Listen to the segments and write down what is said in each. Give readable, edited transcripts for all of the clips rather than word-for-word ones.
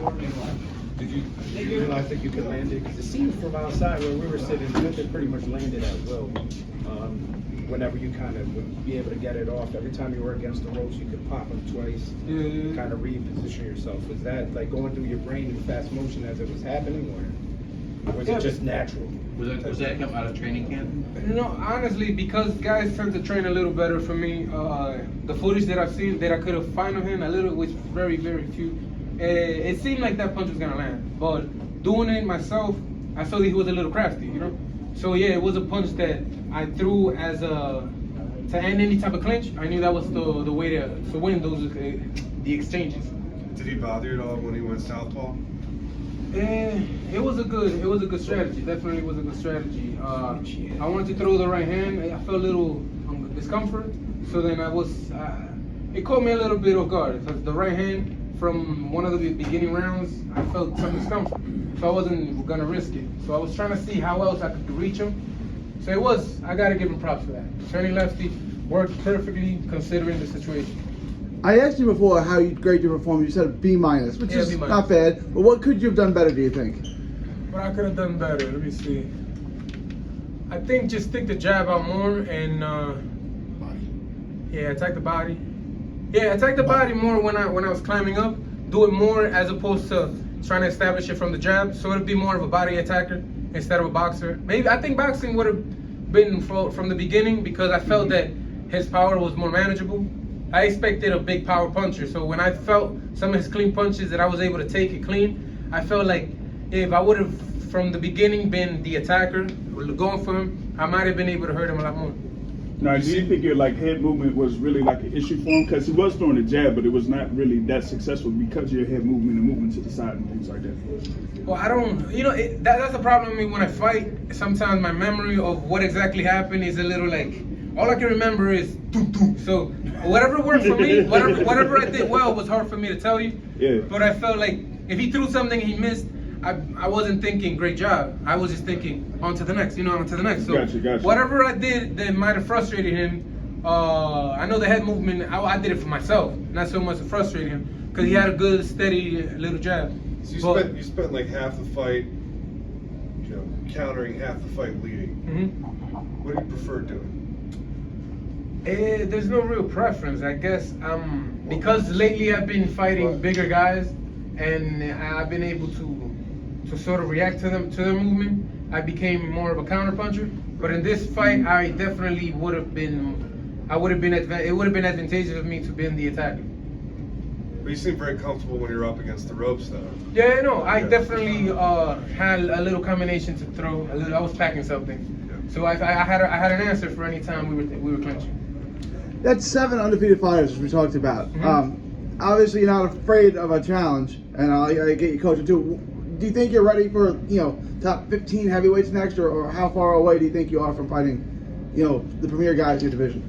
before? Did you realize that you could land it? Because it seemed from outside where we were sitting, you could pretty much land it at will. Whenever you kind of would be able to get it off, every time you were against the ropes, you could pop them twice, kind of reposition yourself. Was that like going through your brain in fast motion as it was happening, or was it just natural? Was that come out of training camp? No, honestly, because guys tend to train a little better for me. The footage that I've seen that I could have found of him, a little, which very, very few. It seemed like that punch was gonna land, but doing it myself, I saw that he was a little crafty, you know. So yeah, it was a punch that I threw as to end any type of clinch. I knew that was the way to win those the exchanges. Did he bother you at all when he went southpaw? It was a good strategy. Definitely was a good strategy. I wanted to throw the right hand. I felt a little discomfort, so then it caught me a little bit off guard. Because the right hand from one of the beginning rounds, I felt some discomfort, so I wasn't gonna risk it. So I was trying to see how else I could reach him. So I gotta give him props for that. Turning lefty worked perfectly considering the situation. I asked you before how great your performance. You said B-, which is B-. not bad. But what could you have done better, do you think? What I could have done better, let me see. I think just stick the jab out more and attack the body. Yeah, attack the body more when I was climbing up. Do it more as opposed to trying to establish it from the jab. So it'd be more of a body attacker instead of a boxer. Maybe I think boxing would have been from the beginning because I felt that his power was more manageable. I expected a big power puncher, so when I felt some of his clean punches that I was able to take it clean, I felt like if I would have from the beginning been the attacker, going for him, I might have been able to hurt him a lot more. Now, do you think your head movement was really like an issue for him? Because he was throwing a jab, but it was not really that successful because of your head movement and movement to the side and things like that. Well, I don't, that's the problem with me when I fight. Sometimes my memory of what exactly happened is a little like, all I can remember is doo doo. So whatever worked for me, whatever I did well was hard for me to tell you. Yeah. But I felt like if he threw something and he missed, I wasn't thinking great job. I was just thinking on to the next, on to the next. So Gotcha. whatever I did that might have frustrated him, I know the head movement, I did it for myself, not so much to frustrate him, because he had a good, steady little jab. So you spent like half the fight, countering, half the fight leading. Mm-hmm. What do you prefer doing? There's no real preference, I guess. Because lately I've been fighting bigger guys, and I've been able to sort of react to their movement. I became more of a counter puncher. But in this fight, I definitely would have been. It would have been advantageous of me to be in the attacker. But you seem very comfortable when you're up against the ropes, though. Yeah, no, I definitely had a little combination to throw. I was packing something, so I had an answer for any time we were clinching. That's 7 undefeated fighters we talked about. Mm-hmm. Obviously, you're not afraid of a challenge, and I get your coach too. Do you think you're ready for top 15 heavyweights next, or how far away do you think you are from fighting the premier guys in your division?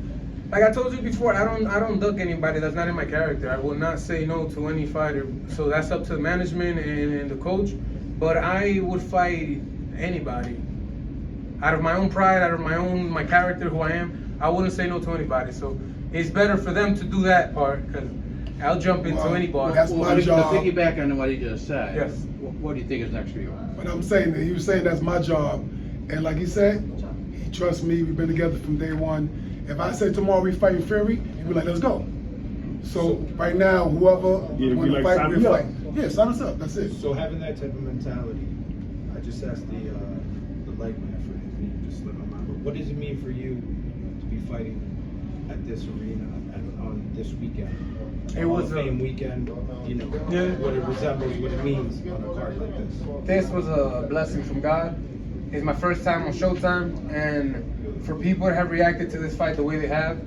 Like I told you before, I don't duck anybody. That's not in my character. I will not say no to any fighter. So that's up to the management and the coach. But I would fight anybody. Out of my own pride, out of my character, who I am, I wouldn't say no to anybody. So it's better for them to do that part, because I'll jump into any bar. That's my job. To piggyback on what he just said, Yes. What do you think is next for you? But I'm saying that he was saying that's my job, and like he said, he trusts me. We've been together from day one. If I say tomorrow we fighting Fury, he'd be like, let's go. So right now, whoever want to fight, we'll fight. Yeah, sign us up. That's it. So having that type of mentality, I just asked the light man for his name, just slip my mind. But what does it mean for you to be fighting at this arena on this weekend? It was a Fame weekend. What it resembles, what it means on a card like this. This was a blessing from God. It's my first time on Showtime, and for people to have reacted to this fight the way they have,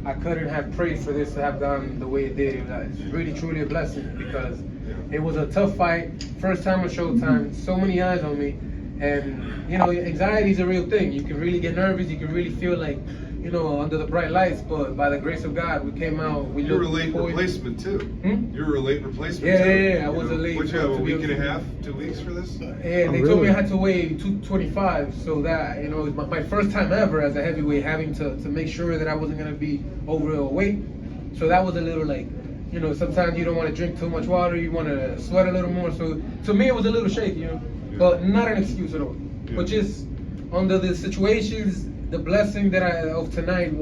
I couldn't have prayed for this to have gone the way it did. It's really, truly a blessing, because it was a tough fight. First time on Showtime, so many eyes on me, and anxiety is a real thing. You can really get nervous. You can really feel like, under the bright lights. But by the grace of God, we came out. You were a late replacement too. You were a late replacement too. Yeah. I was a late. Would you have a week and a half, 2 weeks for this? Yeah, they told me I had to weigh 225, so that it was my first time ever as a heavyweight having to make sure that I wasn't gonna be overweight. So that was a little like You know, sometimes you don't want to drink too much water. You want to sweat a little more. So to me, it was a little shaky, you know, but not an excuse at all. Yeah. But just under the situations, the blessing that of tonight,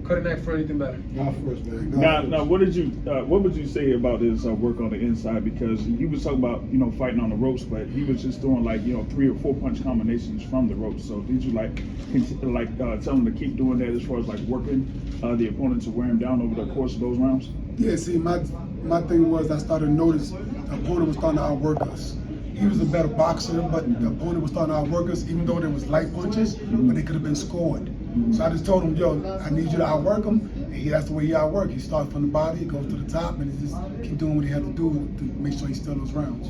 couldn't ask for anything better. God first, man. God Now, first. what would you say about his work on the inside? Because he was talking about fighting on the ropes, but he was just doing like 3 or 4 punch combinations from the ropes. So did you tell him to keep doing that as far as like working the opponent to wear him down over the course of those rounds? Yeah, see, my thing was I started to notice the opponent was starting to outwork us. He was a better boxer, but the opponent was starting to outwork us, even though there was light punches, but they could have been scored. So I just told him, yo, I need you to outwork him. And that's the way he outworked. He starts from the body, goes to the top, and he just keep doing what he had to do to make sure he still those rounds.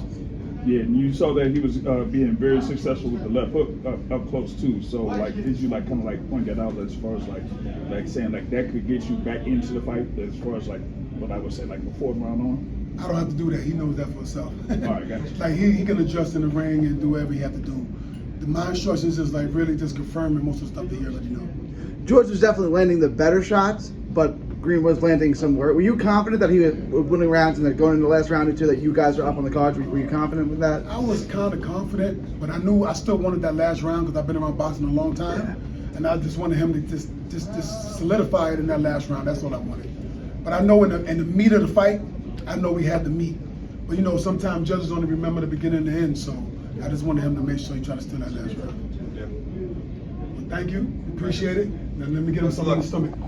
Yeah, and you saw that he was being very successful with the left hook up close too. So like, did you kind of point that out as far as like saying like that could get you back into the fight as far as like what I would say like the 4th round on? I don't have to do that. He knows that for himself. All right, gotcha. Like he can adjust in the ring and do whatever he have to do. My instructions is like really just confirming most of the stuff that he already know. George was definitely landing the better shots, but Green was landing somewhere. Were you confident that he was winning rounds and that going into the last round or two that you guys are up on the cards? Were you confident with that? I was kind of confident, but I knew I still wanted that last round because I've been around boxing a long time, and I just wanted him to just solidify it in that last round. That's all I wanted. But I know in the meat of the fight, I know we had the meat. But sometimes judges only remember the beginning and the end, so I just wanted him to make sure he tried to steal that last round. Yeah. Well, thank you, appreciate it. Now let me get him something in the stomach.